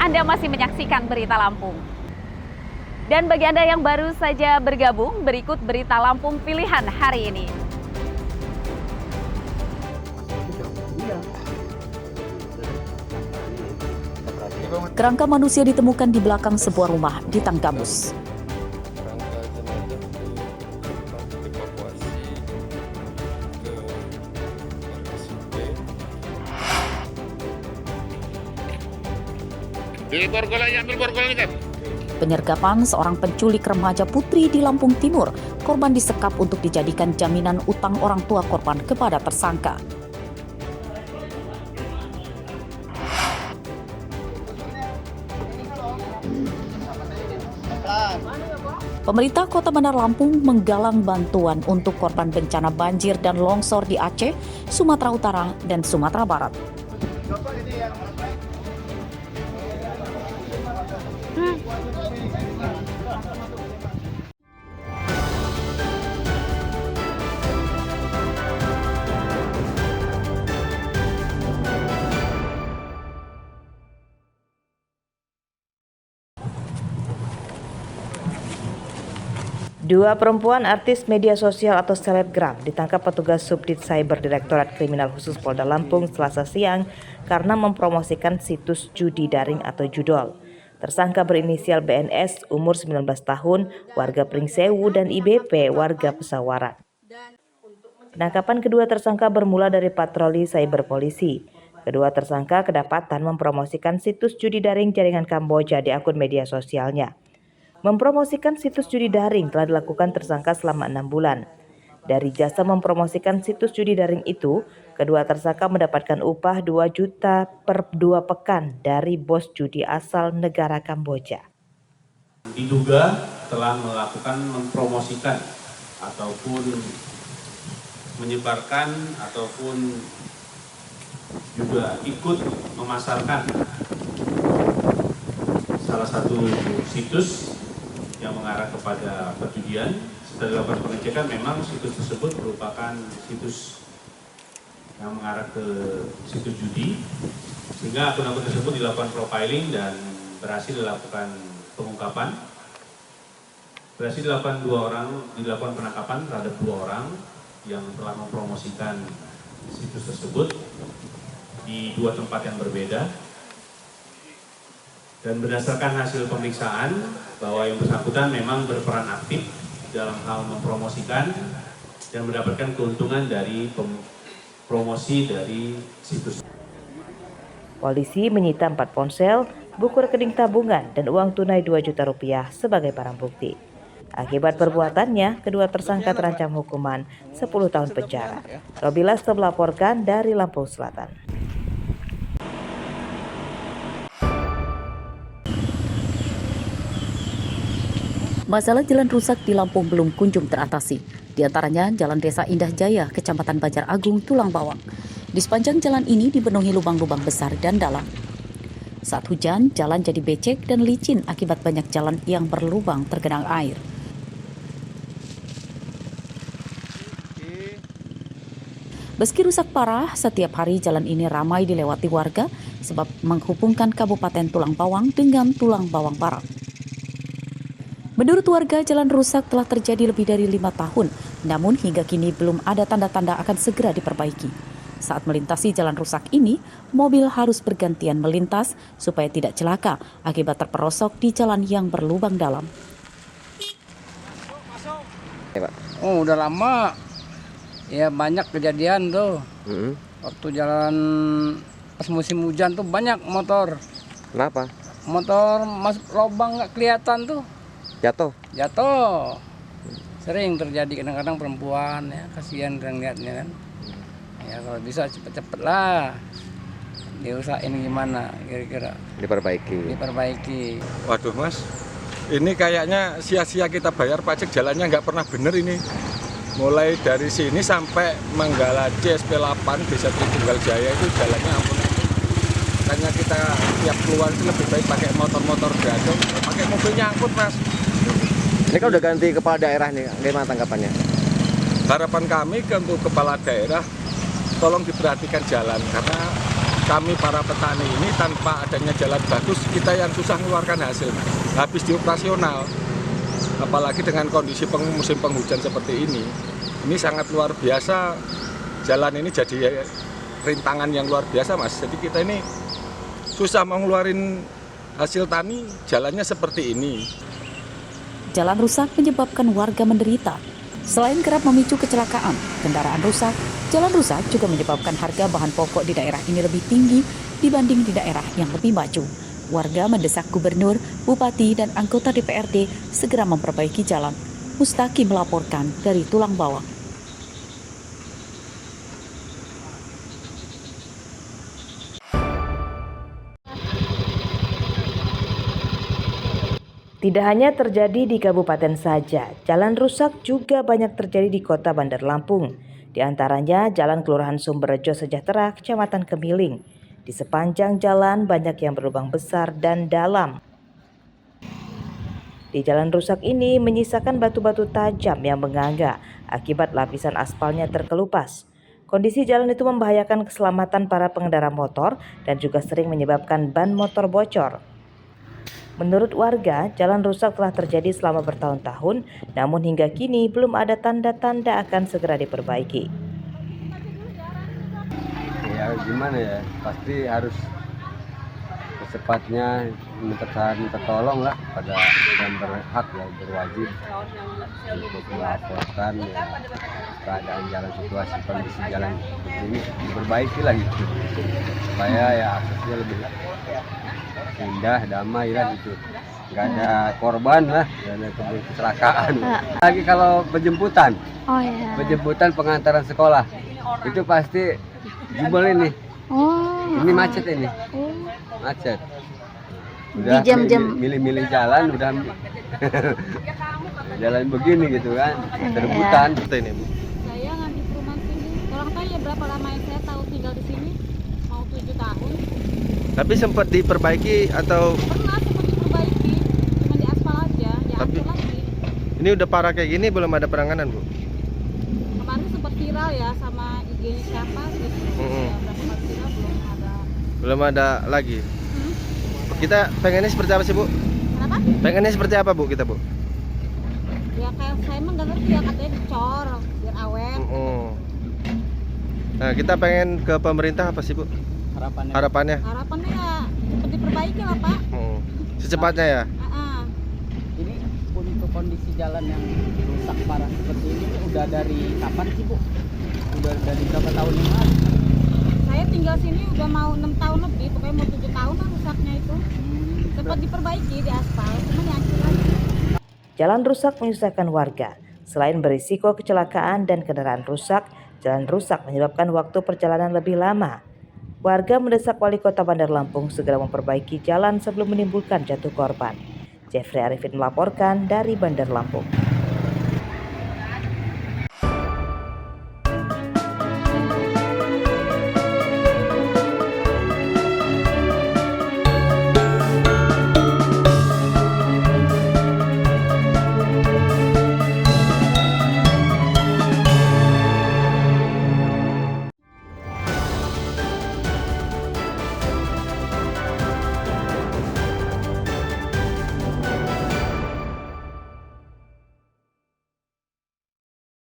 Anda masih menyaksikan Berita Lampung. Dan bagi Anda yang baru saja bergabung, berikut Berita Lampung pilihan hari ini. Kerangka manusia ditemukan di belakang sebuah rumah di Tanggamus. Penyergapan seorang penculik remaja putri di Lampung Timur. Korban disekap untuk dijadikan jaminan utang orang tua korban kepada tersangka. Pemerintah Kota Bandar Lampung menggalang bantuan untuk korban bencana banjir dan longsor di Aceh, Sumatera Utara, dan Sumatera Barat. Dua perempuan artis media sosial atau selebgram ditangkap petugas Subdit Cyber Direktorat Kriminal Khusus Polda Lampung Selasa siang karena mempromosikan situs judi daring atau judol. Tersangka berinisial BNS, umur 19 tahun, warga Pringsewu, dan IBP, warga Pesawaran. Penangkapan kedua tersangka bermula dari patroli cyber polisi. Kedua tersangka kedapatan mempromosikan situs judi daring jaringan Kamboja di akun media sosialnya. Mempromosikan situs judi daring telah dilakukan tersangka selama 6 bulan. Dari jasa mempromosikan situs judi daring itu, kedua tersangka mendapatkan upah 2 juta per 2 pekan dari bos judi asal negara Kamboja. Diduga telah melakukan mempromosikan ataupun menyebarkan ataupun juga ikut memasarkan salah satu situs yang mengarah kepada perjudian. Setelah dilakukan pengecekan, memang situs tersebut merupakan situs yang mengarah ke situs judi, sehingga akun-akun tersebut dilakukan profiling dan berhasil dilakukan pengungkapan. Berhasil dilakukan penangkapan terhadap 2 orang yang telah mempromosikan situs tersebut di 2 tempat yang berbeda. Dan berdasarkan hasil pemeriksaan bahwa yang bersangkutan memang berperan aktif dalam hal mempromosikan dan mendapatkan keuntungan dari promosi dari situs. Polisi menyita 4 ponsel, buku rekening tabungan, dan uang tunai 2 juta rupiah sebagai barang bukti. Akibat perbuatannya, kedua tersangka terancam hukuman 10 tahun penjara. Robilas melaporkan dari Lampung Selatan. Masalah jalan rusak di Lampung belum kunjung teratasi. Di antaranya Jalan Desa Indah Jaya, Kecamatan Banjar Agung, Tulang Bawang. Di sepanjang jalan ini dipenuhi lubang-lubang besar dan dalam. Saat hujan, jalan jadi becek dan licin akibat banyak jalan yang berlubang tergenang air. Meski rusak parah, setiap hari jalan ini ramai dilewati warga sebab menghubungkan Kabupaten Tulang Bawang dengan Tulang Bawang Barat. Menurut warga, jalan rusak telah terjadi lebih dari 5 tahun, namun hingga kini belum ada tanda-tanda akan segera diperbaiki. Saat melintasi jalan rusak ini, mobil harus bergantian melintas supaya tidak celaka akibat terperosok di jalan yang berlubang dalam. Oh, udah lama. Ya banyak kejadian tuh. Waktu jalan pas musim hujan tuh banyak motor. Kenapa? Motor masuk lubang nggak kelihatan tuh. Jatuh? Jatuh. Sering terjadi, kadang-kadang perempuan ya, kasihan kan lihatnya kan. Ya kalau bisa cepet-cepet lah. Diusahain gimana kira-kira. Diperbaiki. Waduh Mas, ini kayaknya sia-sia kita bayar pajak, jalannya nggak pernah bener ini. Mulai dari sini sampai Manggalace SP8 Desa Tritunggal Jaya itu jalannya ampun. Makanya kita tiap keluar itu lebih baik pakai motor-motor gadong, pakai mobilnya angkut Mas. Ini kan udah ganti kepala daerah nih, gimana tanggapannya? Harapan kami untuk kepala daerah, tolong diperhatikan jalan, karena kami para petani ini tanpa adanya jalan bagus, kita yang susah mengeluarkan hasil, habis di operasional. Apalagi dengan kondisi musim penghujan seperti ini sangat luar biasa. Jalan ini jadi rintangan yang luar biasa, Mas. Jadi kita ini susah mau ngeluarin hasil tani, jalannya seperti ini. Jalan rusak menyebabkan warga menderita. Selain kerap memicu kecelakaan, kendaraan rusak, jalan rusak juga menyebabkan harga bahan pokok di daerah ini lebih tinggi dibanding di daerah yang lebih maju. Warga mendesak gubernur, bupati, dan anggota DPRD segera memperbaiki jalan. Mustaqim melaporkan dari Tulang Bawang. Tidak hanya terjadi di kabupaten saja, jalan rusak juga banyak terjadi di kota Bandar Lampung. Di antaranya Jalan Kelurahan Sumberrejo Sejahtera, Kecamatan Kemiling. Di sepanjang jalan banyak yang berlubang besar dan dalam. Di jalan rusak ini menyisakan batu-batu tajam yang menganga akibat lapisan aspalnya terkelupas. Kondisi jalan itu membahayakan keselamatan para pengendara motor dan juga sering menyebabkan ban motor bocor. Menurut warga, jalan rusak telah terjadi selama bertahun-tahun, namun hingga kini belum ada tanda-tanda akan segera diperbaiki. Ya gimana ya, pasti harus secepatnya minta tolong lah pada yang berhak, ya berwajib untuk melaporkan ya, keadaan jalan, situasi kondisi jalan ini diperbaiki lah gitu, supaya ya aksesnya lebih indah, damai lah gitu, nggak ada korban lah, nggak ada kecelakaan. Lagi kalau penjemputan, penjemputan pengantaran sekolah itu pasti jubel ini. Ini macet ini, macet. Udah milih-milih jalan, udah jalan begini gitu kan, rebutan. Saya ngambil perumahan sini, orang tahu ya berapa lama yang saya tahu tinggal di sini, mau 7 tahun. Tapi sempat diperbaiki atau? Pernah sempat diperbaiki, cuma di aspal aja, ya Tapi lagi. Ini udah parah kayak gini belum ada penanganan, Bu? Kemarin sempat viral ya sama IG siapa gitu. Ya, berapa kali viral Belum ada lagi. Kita pengennya seperti apa sih, Bu? Kenapa? Pengennya seperti apa, Bu, kita, Bu? Ya kayak saya emang nggak ngerti ya, katanya dicor biar awet. Nah, kita pengen ke pemerintah apa sih, Bu? Harapannya? Harapannya ya cepat diperbaiki lah, Pak. Secepatnya ya? Ini untuk kondisi jalan yang rusak parah seperti ini udah dari kapan sih, Bu? Udah dari berapa tahun yang lalu? Saya tinggal sini udah mau 6 tahun lebih, pokoknya mau 7 tahun lah rusaknya itu. Cepat diperbaiki di aspal, cuma dihancur lagi. Jalan rusak menyusahkan warga. Selain berisiko kecelakaan dan kendaraan rusak, jalan rusak menyebabkan waktu perjalanan lebih lama. Warga mendesak Wali Kota Bandar Lampung segera memperbaiki jalan sebelum menimbulkan jatuh korban. Jeffrey Arifin melaporkan dari Bandar Lampung.